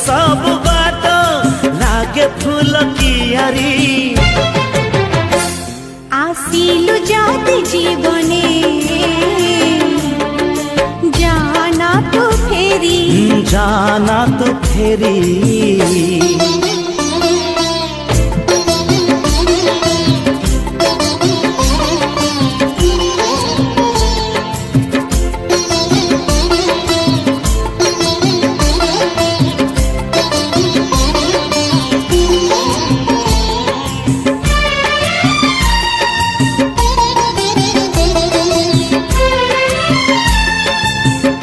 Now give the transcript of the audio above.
सब बाट लागे फूल कियारी आसिलु जाति जीवने जाना तो फेरी जाना तो फेरी